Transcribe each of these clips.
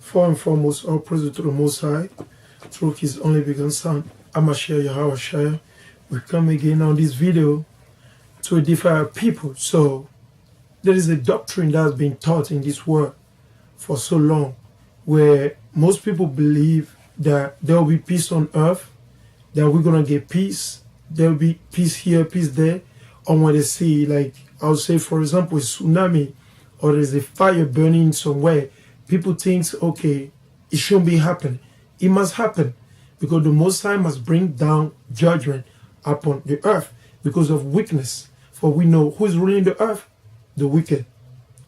First and foremost, all praise to the Most High, through His only begotten Son, Amashiach Yahweh. We come again on this video to edify people. So, there is a doctrine that has been taught in this world for so long, where most people believe that there will be peace on earth, that we're going to get peace, there will be peace here, peace there, or when they see, like, I would say, for example, a tsunami, or there's a fire burning somewhere, people think, okay, it shouldn't be happening. It must happen, because the Most High must bring down judgment upon the earth because of weakness. For we know who is ruling the earth? The wicked.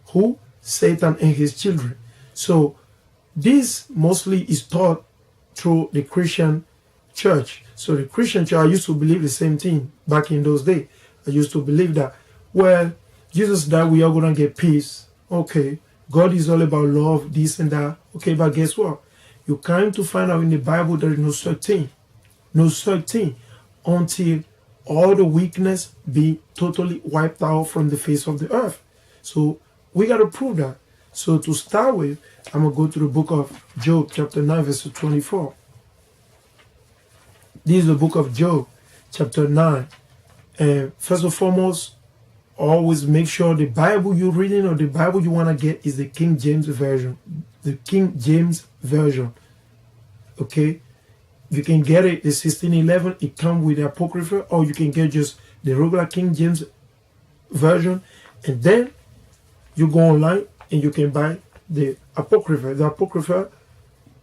Who? Satan and his children. So this mostly is taught through the Christian church. So the Christian church, I used to believe the same thing back in those days. I used to believe that, well, Jesus died, we are going to get peace. Okay, God is all about love, this and that. Okay, but guess what? You come to find out in the Bible there is no such thing. No such thing until all the weakness be totally wiped out from the face of the earth. So we got to prove that. So to start with, I'm going to go to the book of Job, chapter 9, verse 24. This is the book of Job, chapter 9. And first and foremost, always make sure the Bible you're reading or the Bible you want to get is the King James Version. The King James Version. Okay? You can get it, the 1611, it comes with the Apocrypha, or you can get just the regular King James Version. And then you go online and you can buy the Apocrypha. The Apocrypha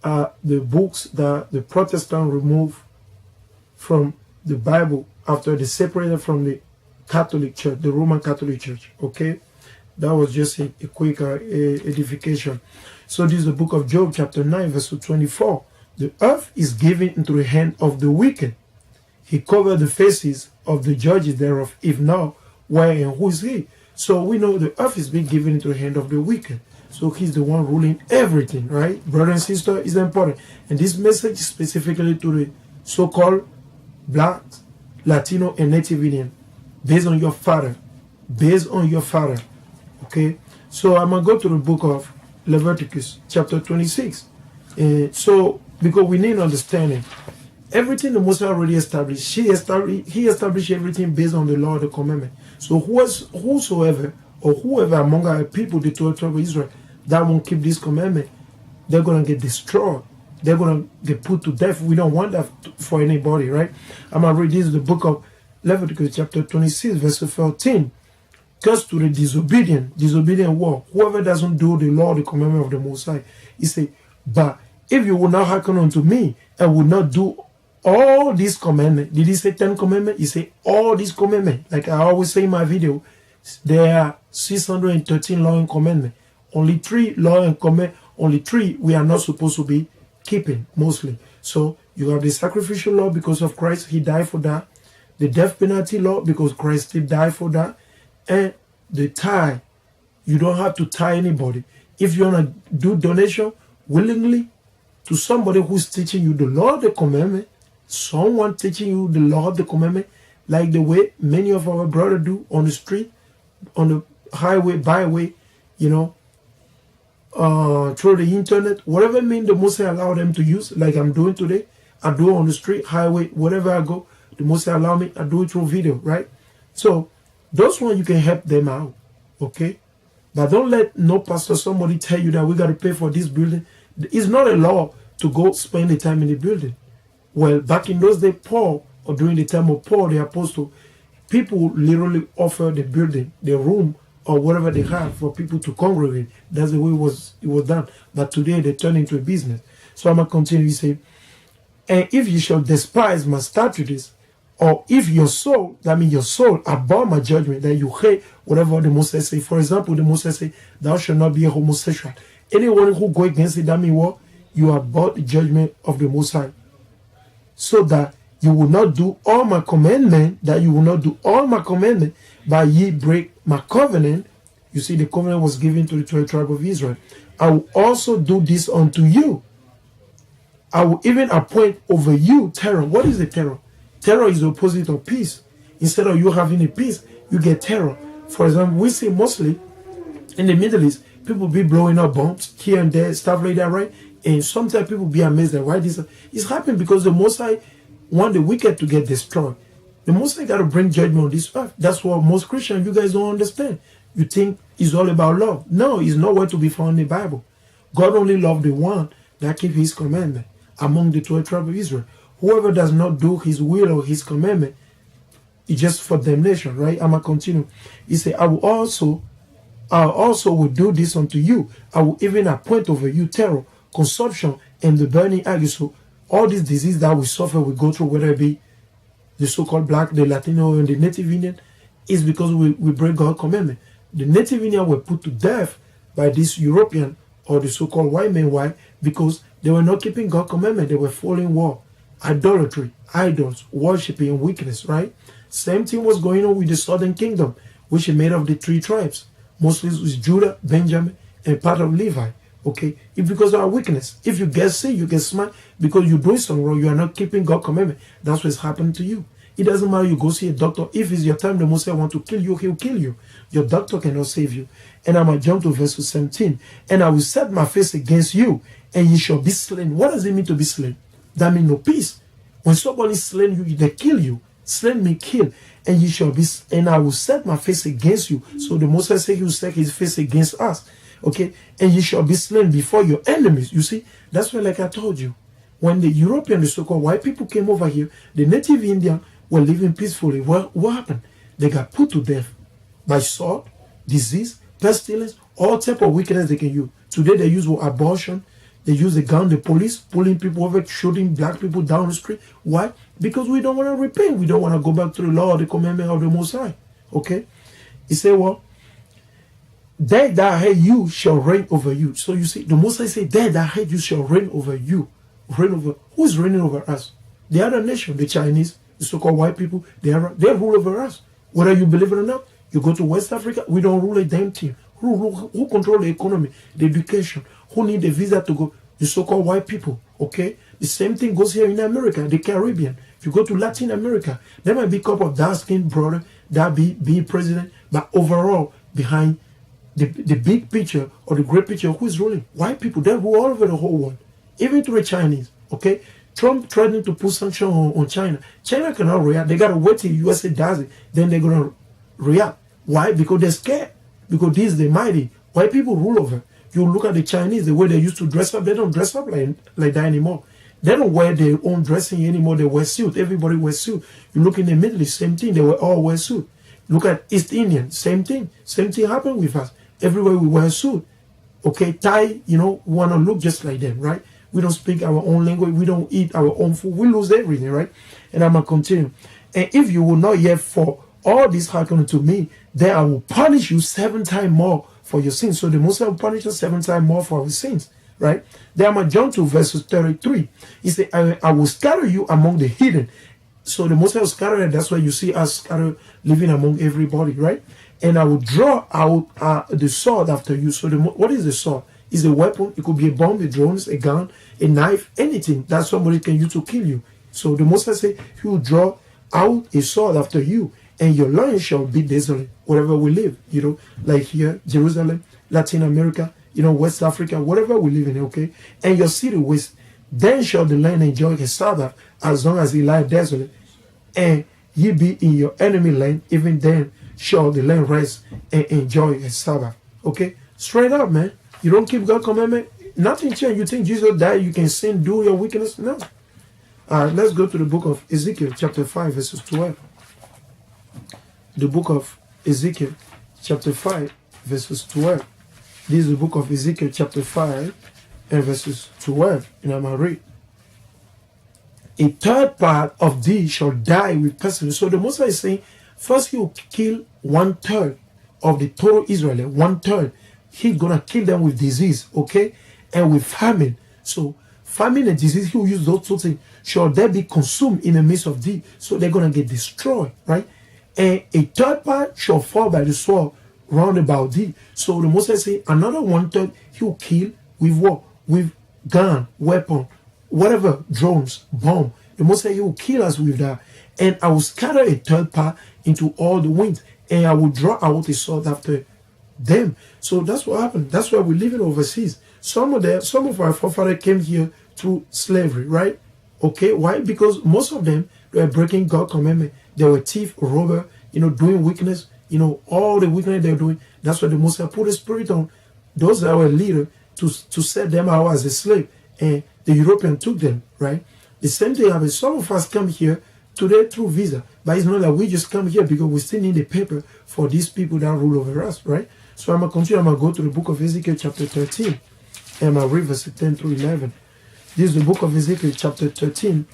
are the books that the Protestants removed from the Bible after they separated from the Catholic Church, the Roman Catholic Church. Okay? That was just a quick edification. So this is the book of Job, chapter 9, verse 24. The earth is given into the hand of the wicked. He covered the faces of the judges thereof. If not, where and who is he? So we know the earth is being given into the hand of the wicked. So he's the one ruling everything, right? Brother and sister, is important. And this message is specifically to the so-called Black, Latino, and Native Indian. Based on your father. Based on your father. Okay? So I'm going to go to the book of Leviticus, chapter 26. Because we need understanding. Everything the Moses already established, he established everything based on the law, the commandment. So whosoever or whoever among our people, the 12 tribes of Israel, that won't keep this commandment, they're going to get destroyed. They're going to get put to death. We don't want that for anybody, right? I'm going to read this, the book of Leviticus, chapter 26, verse 13. Curse to the disobedient war. Whoever doesn't do the law, the commandment of the Most High, he said, but if you will not hearken unto me and will not do all these commandments, did he say 10 commandments? He said all these commandments. Like I always say in my video, there are 613 law and commandments. Only 3 law and commandments, only 3 we are not supposed to be keeping, mostly. So you have the sacrificial law because of Christ, he died for that. The death penalty law because Christ still died for that. And the tithe, you don't have to tie anybody. If you want to do donation willingly to somebody who's teaching you the law of the commandment, someone teaching you the law of the commandment, like the way many of our brothers do on the street, on the highway, byway, you know, through the internet, whatever means the Most High allow them to use, like I'm doing today. I do it on the street, highway, wherever I go, the Most High allow me, I do it through video, right? So those ones you can help them out, okay? But don't let no pastor, somebody tell you that we got to pay for this building. It's not a law to go spend the time in the building. Well, back in those days, Paul, or during the time of Paul, the apostle, people literally offer the building, the room, or whatever they have for people to congregate. That's the way it was done. But today, they turn into a business. So I'm going to continue to say, and if you shall despise my statutes, or if your soul, that means your soul, abhor my judgment, that you hate whatever the Moses say. For example, the Moses say, thou shalt not be a homosexual. Anyone who go against it, that means what? You abhor the judgment of the Most High. So that you will not do all my commandment, but ye break my covenant. You see, the covenant was given to the 12 tribes of Israel. I will also do this unto you. I will even appoint over you terror. What is the terror? Terror is the opposite of peace. Instead of you having a peace, you get terror. For example, we see mostly in the Middle East, People be blowing up bombs here and there, stuff like that, right? And sometimes people be amazed that why this is happening, because the Most High want the wicked to get destroyed. The Most High got to bring judgment on this earth. That's what most Christians, you guys don't understand. You think it's all about love. No, it's nowhere to be found in the Bible. God only loved the one that keep his commandment among the 12 tribes of Israel. Whoever does not do his will or his commandment, it's just for damnation, right? I'm going to continue. He said, I also will do this unto you. I will even appoint over you terror, consumption, and the burning ague. So all these diseases that we suffer, we go through, whether it be the so-called black, the Latino, and the Native Indian, is because we break God's commandment. The Native Indian were put to death by this European or the so-called white men. Why? Because they were not keeping God's commandment. They were following war, idolatry, idols, worshiping, and wickedness, right? Same thing was going on with the southern kingdom, which is made of the 3 tribes. Mostly it's Judah, Benjamin, and part of Levi. Okay? It's because of our weakness. If you get sick, you get smart because you're doing something wrong. You are not keeping God's commandment. That's what's happening to you. It doesn't matter, you go see a doctor. If it's your time, the Most High want to kill you, he'll kill you. Your doctor cannot save you. And I'm going to jump to verse 17. And I will set my face against you, and ye shall be slain. What does it mean to be slain? That means no peace. When somebody slain you, they kill you. Slain means kill. And ye shall be, and I will set my face against you. So the Most High said he will set his face against us. Okay? And ye shall be slain before your enemies. You see? That's why, like I told you, when the European, the so-called white people came over here, the Native Indian were living peacefully. What happened? They got put to death by sword, disease, pestilence, all type of wickedness they can use. Today they use abortion, they use the gun, the police, pulling people over, shooting black people down the street. Why? Because we don't want to repent. We don't want to go back to the law or the commandment of the Most High. Okay? He said, well, they that hate you shall reign over you. So you see, the Most High said, they that hate you shall reign over you. Reign over, who is reigning over us? The other nation, the Chinese, the so-called white people, they rule over us. Whether you believe it or not, you go to West Africa, we don't rule a damn thing. Who control the economy, the education? Who need a visa to go? The so-called white people, okay? The same thing goes here in America, the Caribbean. If you go to Latin America, there might be a couple of dark-skinned brother that be president, but overall, behind the big picture or the great picture, who is ruling? White people, they rule all over the whole world, even to the Chinese, okay? Trump threatening to put sanctions on China. China cannot react. They got to wait till USA does it. Then they're going to react. Why? Because they're scared. Because this is the mighty. White people rule over. You look at the Chinese, the way they used to dress up, they don't dress up like that anymore. They don't wear their own dressing anymore. They wear suit. Everybody wears suit. You look in the Middle East, same thing. They will all wear suit. Look at East Indian, same thing. Same thing happened with us. Everywhere we wear suit. Okay, Thai, we want to look just like them, right? We don't speak our own language. We don't eat our own food. We lose everything, right? And I'm going to continue. And if you will not yet for all this hearken to me, then I will punish you 7 times more for your sins. So the Most High will punish us 7 times more for our sins, right? Then I'm going to jump to verse 33. He said, I will scatter you among the heathen. So the Most High will scatter, and that's why you see us scatter, living among everybody, right? And I will draw out the sword after you. So what is the sword? Is a weapon. It could be a bomb, a drone, a gun, a knife, anything that somebody can use to kill you. So the Most High say, he will draw out a sword after you, and your land shall be desolate, wherever we live, like here, Jerusalem, Latin America, West Africa, whatever we live in, okay? And your city waste. Then shall the land enjoy his Sabbath, as long as he lie desolate. And ye be in your enemy land, even then shall the land rest and enjoy his Sabbath. Okay? Straight up, man. You don't keep God's commandment, nothing changed. You think Jesus died, you can sin, do your wickedness? No. Let's go to the book of Ezekiel Chapter 5, verses 12. The book of Ezekiel Chapter 5, verses 12. This is the book of Ezekiel Chapter 5 and verses 12. And I'm going to read. A third part of thee shall die with pestilence. So the Most High is saying, first he will kill 1/3 of the total Israel, 1/3. He's going to kill them with disease, okay? And with famine. So, famine and disease, he will use those two things. Shall they be consumed in the midst of thee? So they're going to get destroyed, right? And a third part shall fall by the sword round about thee. So the Most High say, another 1/3 he will kill with what? With gun, weapon, whatever, drones, bomb. The Most High, he will kill us with that. And I will scatter a third part into all the winds. And I will draw out a sword after them. So that's what happened. That's why we're living overseas. Some of our forefathers came here through slavery, right? Okay, why? Because most of them, they were breaking God's commandment. They were thief, robber, doing wickedness, all the wickedness they're doing. That's why the Most High put a spirit on those that were leaders to set them out as a slave. And the European took them, right? The same thing happens. Some of us come here today through visa, but it's not that we just come here because we still need the paper for these people that rule over us, right? So I'm going to continue. I'm going to go to the book of Ezekiel chapter 13, and I'm going to read verses 10 through 11. This is the book of Ezekiel chapter 13,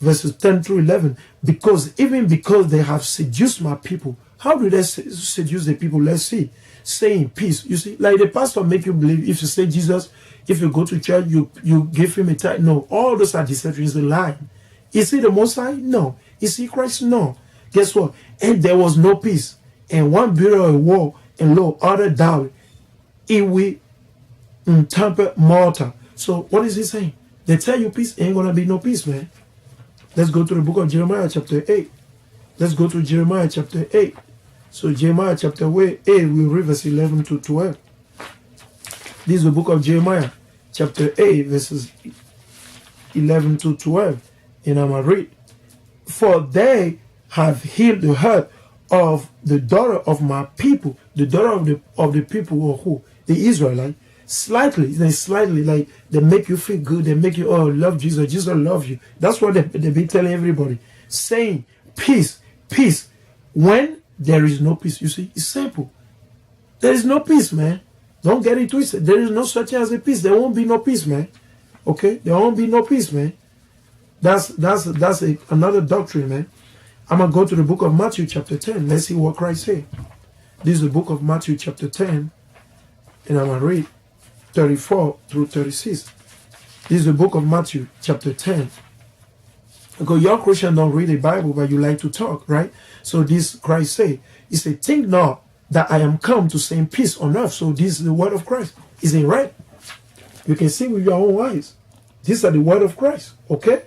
verses 10 through 11. Because they have seduced my people. How do they seduce the people? Let's see. Saying peace. You see, like the pastor make you believe if you say Jesus, if you go to church, you give him a tithe. No, all those are deception. It's a lie. Is he the Most High? No. Is he Christ? No. Guess what? And there was no peace. And one builder a wall, and lo, other down. It will temper mortar. So what is he saying? They tell you peace, ain't gonna be no peace, man. Let's go to the book of Jeremiah chapter 8. Let's go to Jeremiah chapter 8. So Jeremiah chapter 8, we read verse 11 to 12. This is the book of Jeremiah chapter 8, verses 11 to 12. And I'm going to read. For they have healed the heart of the daughter of my people, the daughter of the people of who? The Israelite. Slightly, like they make you feel good, they make you, love Jesus, Jesus love you. That's what they be telling everybody. Saying, peace, peace, when there is no peace. You see, it's simple. There is no peace, man. Don't get it twisted. There is no such thing as a peace. There won't be no peace, man. Okay? There won't be no peace, man. That's another doctrine, man. I'm going to go to the book of Matthew chapter 10. Let's see what Christ said. This is the book of Matthew chapter 10. And I'm going to read 34 through 36. This is the book of Matthew chapter 10. Because your Christian don't read the Bible, but you like to talk, right? So this Christ say, he said, think not that I am come to send peace on earth. So this is the word of Christ. Is it right? You can see with your own eyes. These are the word of Christ, okay?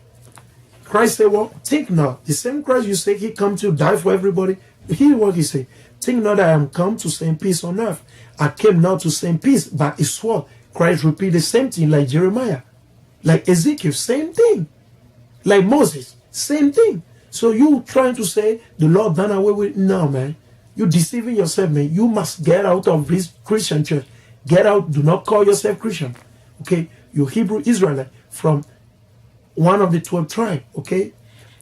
Christ said, well, think not. The same Christ you say he come to die for everybody. Hear what he said. Think not that I am come to send peace on earth. I came not to send peace, but a sword. Christ repeat the same thing like Jeremiah. Like Ezekiel, same thing. Like Moses, same thing. So you trying to say the Lord done away with? No, man. You're deceiving yourself, man. You must get out of this Christian church. Get out. Do not call yourself Christian. Okay? You're Hebrew Israelite from one of the 12 tribes. Okay?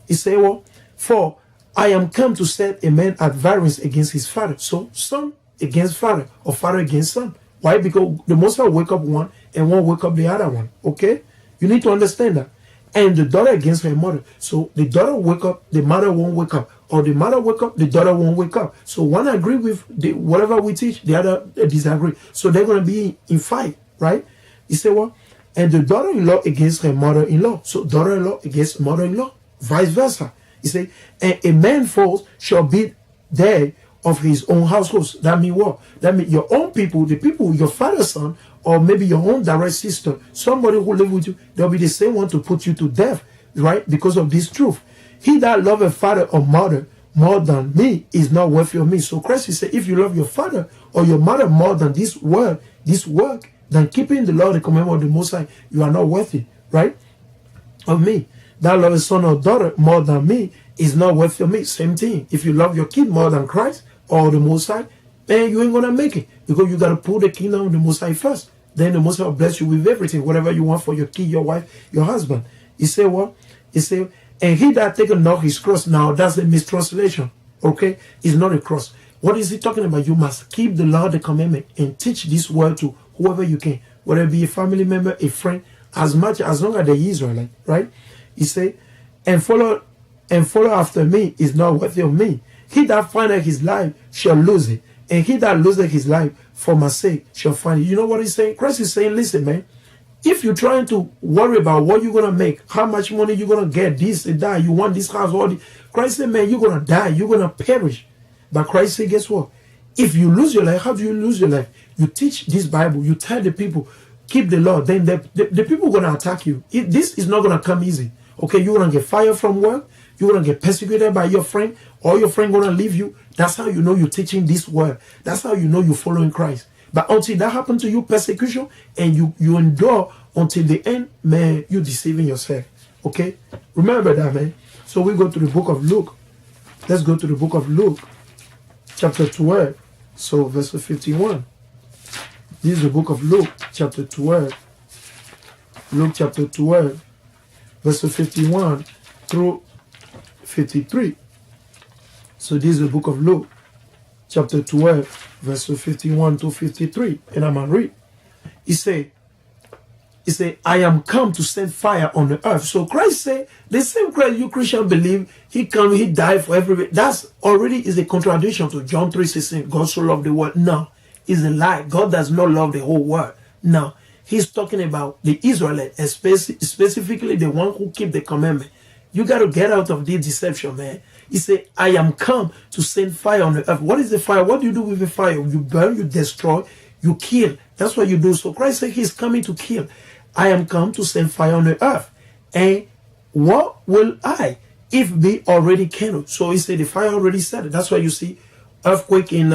He said, well, for I am come to set a man at variance against his father. So son against father, or father against son. Why? Because the Most High wake up one and one wake up the other one. Okay? You need to understand that. And the daughter against her mother. So the daughter wake up, the mother won't wake up. Or the mother wake up, the daughter won't wake up. So one agree with whatever we teach, the other disagree. So they're going to be in fight, right? He said, well, and the daughter-in-law against her mother-in-law. So daughter-in-law against mother-in-law, vice versa. He said, and a man falls shall be there of his own household. That means what? That means your own people, the people, your father's son, or maybe your own direct sister, somebody who live with you, they'll be the same one to put you to death, right? Because of this truth. He that love a father or mother more than me is not worthy of me. So Christ said, if you love your father or your mother more than this work, than keeping the law, the commandment of the Most High, you are not worthy, right? Of me. That love a son or daughter more than me is not worthy of me. Same thing. If you love your kid more than Christ or the Most High, man, you ain't gonna make it, because you gotta put the kingdom of the Most High first. Then the Most High will bless you with everything, whatever you want for your kid, your wife, your husband. He said what? He said, and he that taketh not his cross. Now that's a mistranslation. Okay? It's not a cross. What is he talking about? You must keep the law, the commandment, and teach this word to whoever you can, whether it be a family member, a friend, as long as they're Israelite, right? He said, and follow after me is not worthy of me. He that findeth his life shall lose it, and he that loseth his life for my sake shall find it. You know what he's saying? Christ is saying, listen, man, if you're trying to worry about what you're going to make, how much money you're going to get, this and that, you want this house, all this, Christ said, man, you're going to die, you're going to perish. But Christ said, guess what? If you lose your life, how do you lose your life? You teach this Bible, you tell the people, keep the law, then the people are going to attack you. This is not going to come easy. Okay, you're going to get fired from work, You're going to get persecuted by your friend, or your friend going to leave you. That's how you know you're teaching this word. That's how you know you're following Christ. But until that happens to you, persecution, and you endure until the end, man, you're deceiving yourself. Okay? Remember that, man. So we go to the book of Luke. Let's go to the book of Luke, chapter 12. So verse 51. This is the book of Luke, chapter 12. Luke chapter 12, verse 51 through 53. So this is the book of Luke, chapter 12, verse 51 to 53. And I'm going to read. He said, I am come to send fire on the earth. So Christ said, the same Christ you Christian believe, he come, he died for everybody. That's already is a contradiction to John 3:16. God so loved the world. No, it's a lie. God does not love the whole world. No, he's talking about the Israelites, specifically the one who keep the commandment. You got to get out of this deception, man. He said, I am come to send fire on the earth. What is the fire? What do you do with the fire? You burn, you destroy, you kill. That's what you do. So Christ said he's coming to kill. I am come to send fire on the earth. And what will I, if be already kindled? So he said the fire already started. That's why you see earthquake in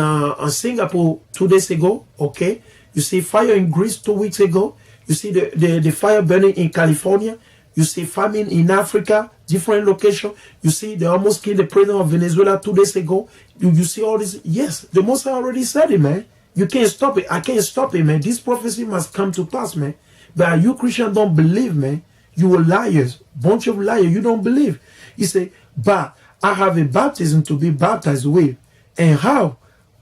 Singapore 2 days ago. Okay. You see fire in Greece 2 weeks ago. You see the fire burning in California. You see famine in Africa, different location. You see they almost killed the president of Venezuela 2 days ago. You see all this. Yes, the Most High already said it, man. You can't stop it. I can't stop it, man. This prophecy must come to pass, man. But you Christians don't believe, man. You are liars. Bunch of liars. You don't believe. He said, but I have a baptism to be baptized with. And how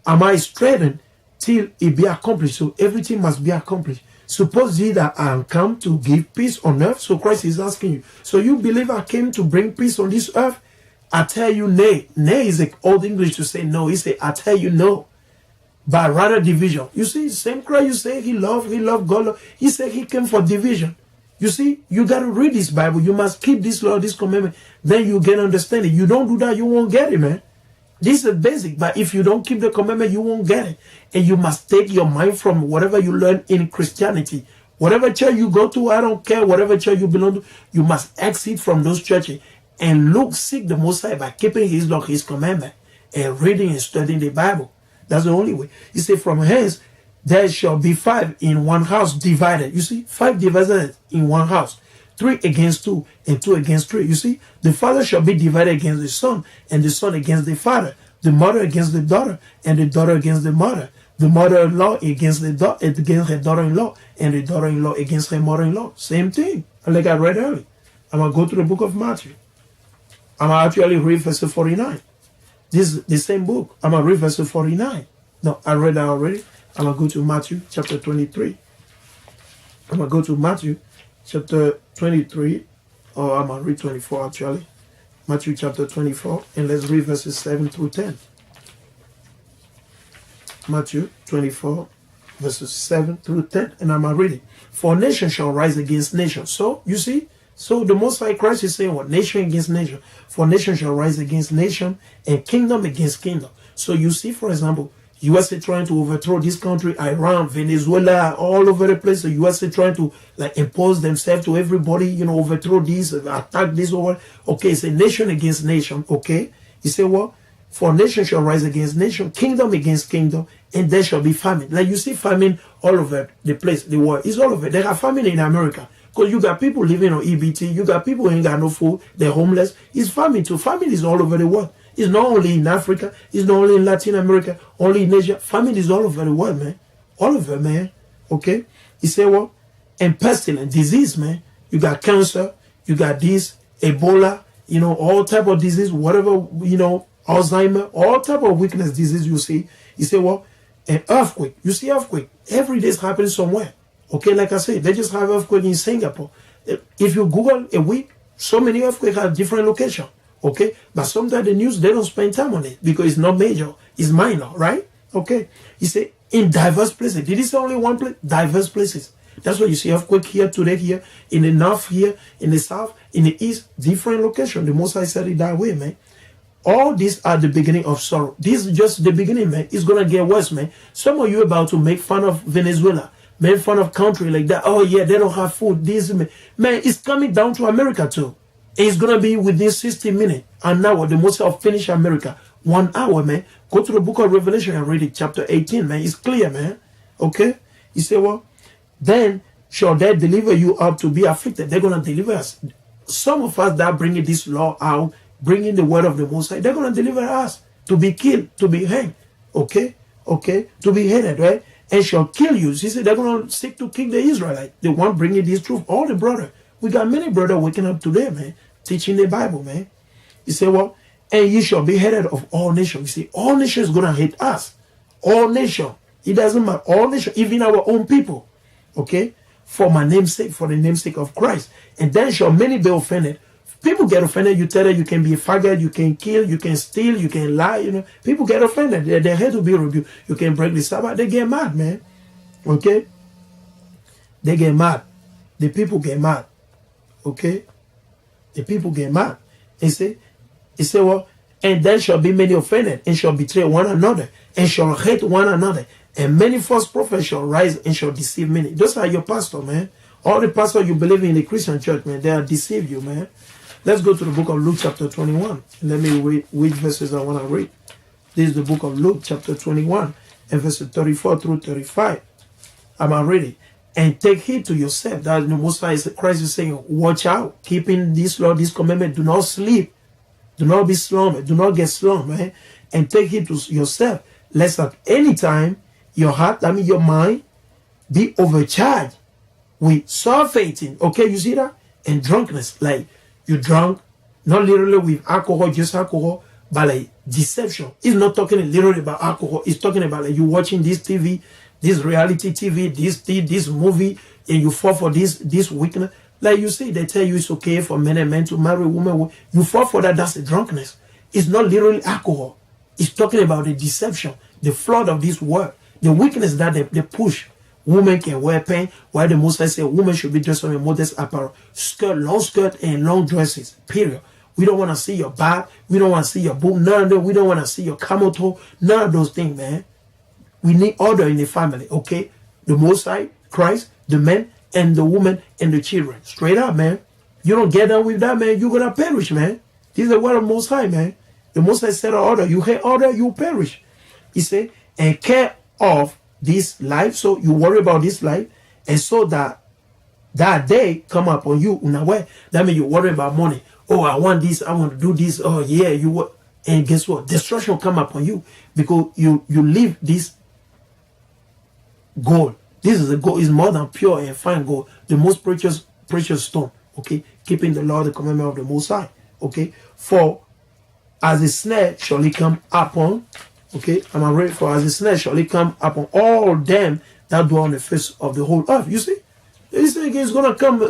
am I straightened till it be accomplished? So everything must be accomplished. Suppose ye that I am come to give peace on earth. So Christ is asking you. So you believe I came to bring peace on this earth? I tell you nay. Nay is like old English to say no. He said, I tell you no. But rather division. You see, same Christ you say he loved God. He said he came for division. You see, you got to read this Bible. You must keep this law, this commandment. Then you get understanding. You don't do that, you won't get it, man. This is basic. But if you don't keep the commandment, you won't get it. And you must take your mind from whatever you learn in Christianity. Whatever church you go to, I don't care. Whatever church you belong to, you must exit from those churches and seek the Most High by keeping his law, his commandment, and reading and studying the Bible. That's the only way. He said, from hence there shall be 5 in one house divided. You see, 5 divided in one house. 3 against 2 and 2 against 3. You see, the father shall be divided against the son, and the son against the father, the mother against the daughter, and the daughter against the mother, the mother-in-law against her daughter-in-law, and the daughter-in-law against her mother-in-law. Same thing, like I read earlier. I'm going to go to the book of Matthew. I'm going to actually read verse 49. This is the same book. I'm going to read verse 49. No, I read that already. I'm going to go to Matthew chapter 23. I'm going to go to Matthew chapter 23. Or I'm going to read 24 actually. Matthew chapter 24. And let's read verses 7 through 10. Matthew 24 verses 7 through 10. And I'm going to read it. For nation shall rise against nation. So, you see? So the Most High Christ is saying what? Nation against nation. For nation shall rise against nation and kingdom against kingdom. So you see, for example, USA trying to overthrow this country, Iran, Venezuela, all over the place. The USA trying to like impose themselves to everybody, you know, overthrow this, attack this over. Okay, it's a nation against nation. Okay. You say what? For nation shall rise against nation, kingdom against kingdom, and there shall be famine. Like you see famine all over the place, the world. It's all over. There are famine in America. Because you got people living on EBT, you got people who ain't got no food, they're homeless. It's famine too. Famine is all over the world. It's not only in Africa, it's not only in Latin America, only in Asia. Famine is all over the world, man. All over, man. Okay? He said what? And pestilence, disease, man. You got cancer, you got this, Ebola, you know, all type of disease, whatever, you know, Alzheimer, all type of weakness disease you see. He said what? An earthquake. You see earthquake. Every day is happening somewhere. Okay, like I said, they just have earthquake in Singapore. If you Google a week, so many earthquakes have different locations. Okay, but sometimes the news, they don't spend time on it because it's not major, it's minor, right? Okay, he said in diverse places. Did he say only one place? Diverse places. That's why you see earthquake here, today here, in the north here, in the south, in the east, different location. The Most High said it that way, man. All these are the beginning of sorrow. This is just the beginning, man. It's gonna get worse, man. Some of you about to make fun of Venezuela. Make fun of country like that. Oh yeah, they don't have food. This man, it's coming down to America too. It's going to be within 60 minutes. An hour. The Most High finish America. 1 hour, man. Go to the book of Revelation and read it. Chapter 18, man. It's clear, man. Okay? You say, well, then shall they deliver you up to be afflicted? They're going to deliver us. Some of us that bringing this law out, bringing the word of the Most High, they're going to deliver us to be killed, to be hanged. Okay? Okay? To be hated, right? And shall kill you. He said they're going to seek to kill the Israelites. The one bringing this truth. All the brothers. We got many brothers waking up today, man, teaching the Bible, man. He said, well, and ye shall be hated of all nations. You see, all nations going to hate us. All nations. It doesn't matter. All nations, even our own people. Okay? For my name's sake, for the name's sake of Christ. And then shall many be offended. People get offended. You tell them you can be a faggot, you can kill, you can steal, you can lie. You know, people get offended. They hate to be rebuked. You can break the Sabbath. They get mad, man. Okay? They get mad. The people get mad. Okay? The people get mad. He say, well, and then shall be many offended, and shall betray one another, and shall hate one another, and many false prophets shall rise and shall deceive many. Those are your pastor, man. All the pastors you believe in the Christian church, man, they are deceive you, man. Let's go to the book of Luke chapter 21. Let me read which verses I want to read. This is the book of Luke chapter 21, and verses 34 through 35. I'm going to read it. And take heed to yourself. That the Most High Christ is saying, watch out, keeping this law, this commandment. Do not sleep. Do not be slumbered. Do not get slumbered, man. And take heed to yourself, lest at any time your heart, I mean your mind, be overcharged with surfeiting. Okay, you see that? And drunkenness. Like you drunk, not literally with alcohol, just alcohol, but like deception. It's not talking literally about alcohol. It's talking about like you watching this TV, this reality TV, this movie, and you fall for this weakness. Like you say, they tell you it's okay for men and men to marry women. You fall for that, that's the drunkenness. It's not literally alcohol. It's talking about the deception, the flood of this world, the weakness that they push. Women can wear pants, while the Most High say women should be dressed in modest apparel, skirt, long skirt, and long dresses, period. We don't want to see your back. We don't want to see your boob. None of that. We don't want to see your camel toe. None of those things, man. We need order in the family, okay? The Most High, Christ, the men, and the woman, and the children. Straight up, man. You don't get down with that, man, you're going to perish, man. This is the word of Most High, man. The Most High said order. You hate order, you perish. He said, and care of this life. So you worry about this life. And so that day come upon you in a way. That means you worry about money. Oh, I want this. I want to do this. Oh, yeah, you want. And guess what? Destruction come upon you because you leave this gold. This is a gold. Is more than pure and fine gold. The most precious stone. Okay, keeping the law, the commandment of the Most High. Okay, for as a snare shall it come upon. Okay, am I ready? For as a snare shall it come upon all them that dwell on the face of the whole earth. You see, this thing is gonna come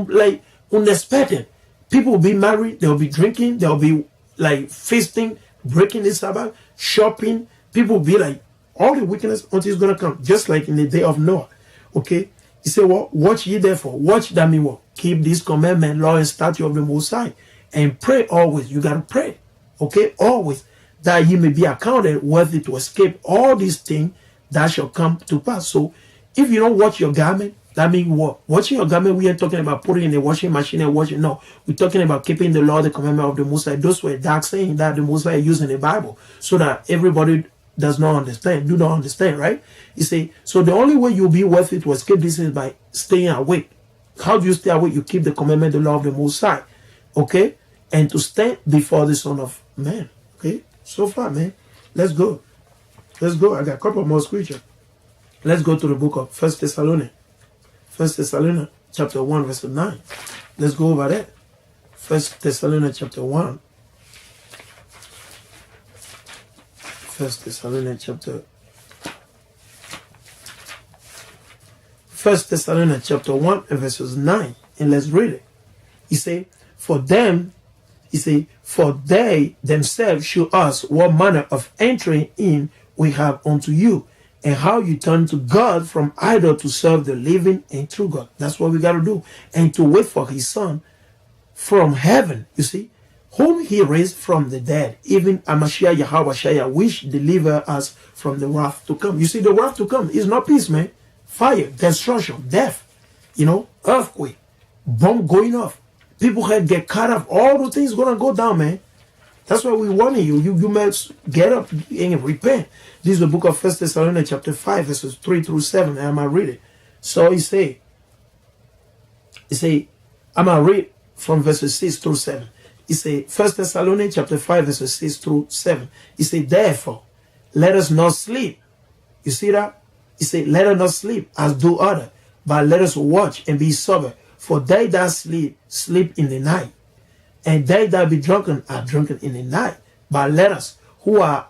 like unexpected. People will be married. They'll be drinking. They'll be like feasting, breaking the Sabbath, shopping. People will be like all the wickedness until it's gonna come, just like in the day of Noah. Okay, he said, "Well, watch ye therefore. Watch that mean what? Keep this commandment, law, and statute of the Most High, and pray always. You gotta pray, okay, always, that ye may be accounted worthy to escape all these things that shall come to pass." So, if you don't watch your garment, that means what? Watching your garment, we ain't talking about putting in the washing machine and washing. No, we're talking about keeping the law, the commandment of the Most High. Those were dark sayings that the Most High used in the Bible, so that everybody does not understand, do not understand, right? You see, so the only way you'll be worthy to escape this is by staying awake. How do you stay awake? You keep the commandment, the law of the Most High, okay? And to stand before the Son of Man, okay? So far, man. Let's go. Let's go. I got a couple more scriptures. Let's go to the book of 1 Thessalonians. 1 Thessalonians chapter 1, verse 9. Let's go over that. 1 Thessalonians chapter 1. 1 Thessalonians chapter 1 and verses 9. And let's read it. He say, for they themselves show us what manner of entering in we have unto you, and how you turn to God from idol to serve the living and true God. That's what we got to do. And to wait for his Son from heaven, you see, whom he raised from the dead, even Amashiach Yahweh, which deliver us from the wrath to come. You see, the wrath to come is not peace, man. Fire, destruction, death, earthquake, bomb going off, People head get cut off. All the things gonna go down, man. That's why we warning you. You must get up and repent. This is the book of 1 Thessalonians Chapter 5, verses 3 through 7. And I'm going to read it. So he say, I'm going to read from verses 6 through 7. He say, 1 Thessalonians Chapter 5, verses 6 through 7. He say, therefore, let us not sleep. You see that? He say, let us not sleep as do others, but let us watch and be sober. For they that sleep, sleep in the night. And they that be drunken are drunken in the night. But let us, who are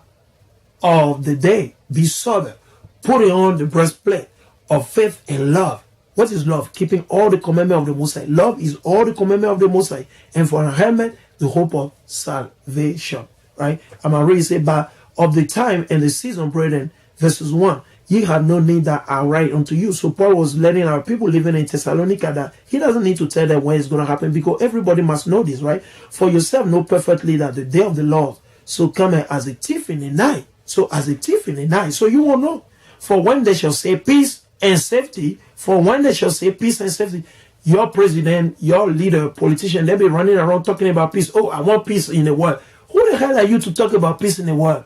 of the day, be sober, putting on the breastplate of faith and love. What is love? Keeping all the commandments of the Most High. Love is all the commandments of the Most High. And for a helmet, the hope of salvation. Right? I'm going to read, say, but of the time and the season, brethren, verses 1. Ye have no need that I write unto you. So Paul was letting our people living in Thessalonica that he doesn't need to tell them when it's going to happen, because everybody must know this, right? For yourself know perfectly that the day of the Lord so cometh as a thief in the night. So as a thief in the night. So you will know. For when they shall say peace and safety, for when they shall say peace and safety, your president, your leader, politician, they'll be running around talking about peace. Oh, I want peace in the world. Who the hell are you to talk about peace in the world?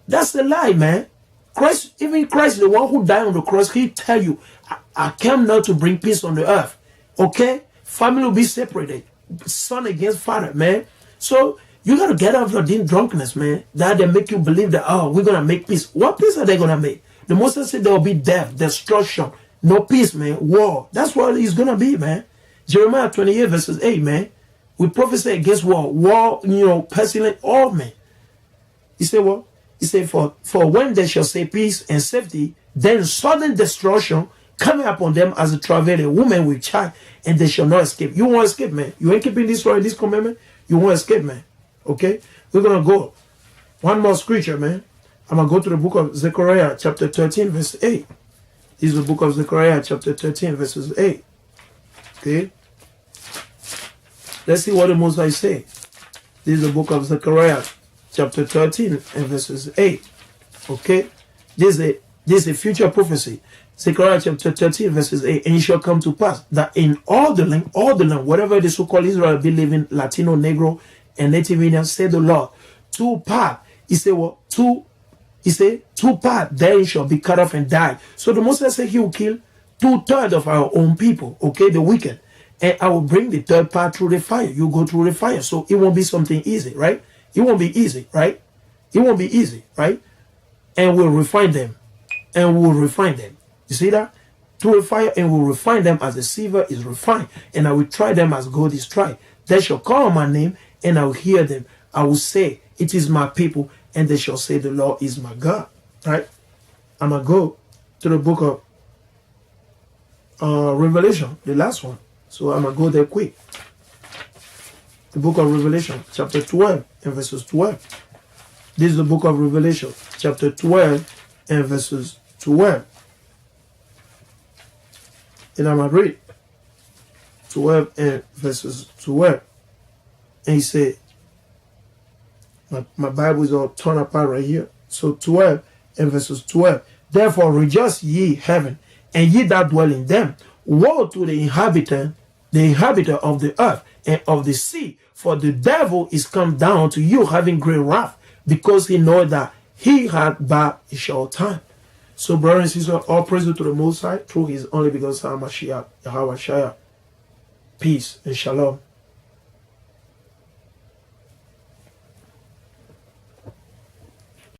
That's a lie, man. Christ, even Christ, the one who died on the cross, he tell you, I came not to bring peace on the earth. Okay? Family will be separated. Son against father, man. So you got to get out of your drunkenness, man. That they make you believe that, oh, we're going to make peace. What peace are they going to make? The Moses said there will be death, destruction, no peace, man. War. That's what it's going to be, man. Jeremiah 28 verses 8, man. We prophesy against war. War, pestilence, all, man. He said what? He said, for when they shall say peace and safety, then sudden destruction coming upon them as a travailing woman with child, and they shall not escape. You won't escape, man. You ain't keeping this law and this commandment, you won't escape, man. Okay? We're going to go. One more scripture, man. I'm going to go to the book of Zechariah, chapter 13, verse 8. This is the book of Zechariah, chapter 13, verses 8. Okay? Let's see what the Most High say. This is the book of Zechariah, chapter 13 and verses 8. Okay? This is a future prophecy. Zechariah chapter 13 verses 8. And it shall come to pass that in all the land, whatever the so-called Israel be living, Latino, Negro, and Native Indian, said the Lord, two parts. He said what? He said, two parts, they shall be cut off and die. So the Moses said he will kill 2/3 of our own people, okay, the wicked. And I will bring the third part through the fire. You go through the fire. So it won't be something easy, right? It won't be easy, right? It won't be easy, right? And we'll refine them. And we'll refine them. You see that? Through the fire, and we'll refine them as the silver is refined. And I will try them as gold is tried. They shall call on my name, and I will hear them. I will say, it is my people, and they shall say, the Lord is my God. Right? I'm going to go to the book of Revelation, the last one. So I'm going to go there quick. The book of Revelation, chapter 12 and verses 12. This is the book of Revelation, chapter 12 and verses 12. And I'm going to read 12 and verses 12. And he said, my Bible is all torn apart right here. So 12 and verses 12. Therefore rejoice ye heaven, and ye that dwell in them. Woe to the inhabitant of the earth and of the sea, for the devil is come down to you having great wrath, because he know that he had but a short time. So brothers and sisters, all praise to the Most High through his only begotten Son, Mashiach, Yahweh Shai. Peace and shalom.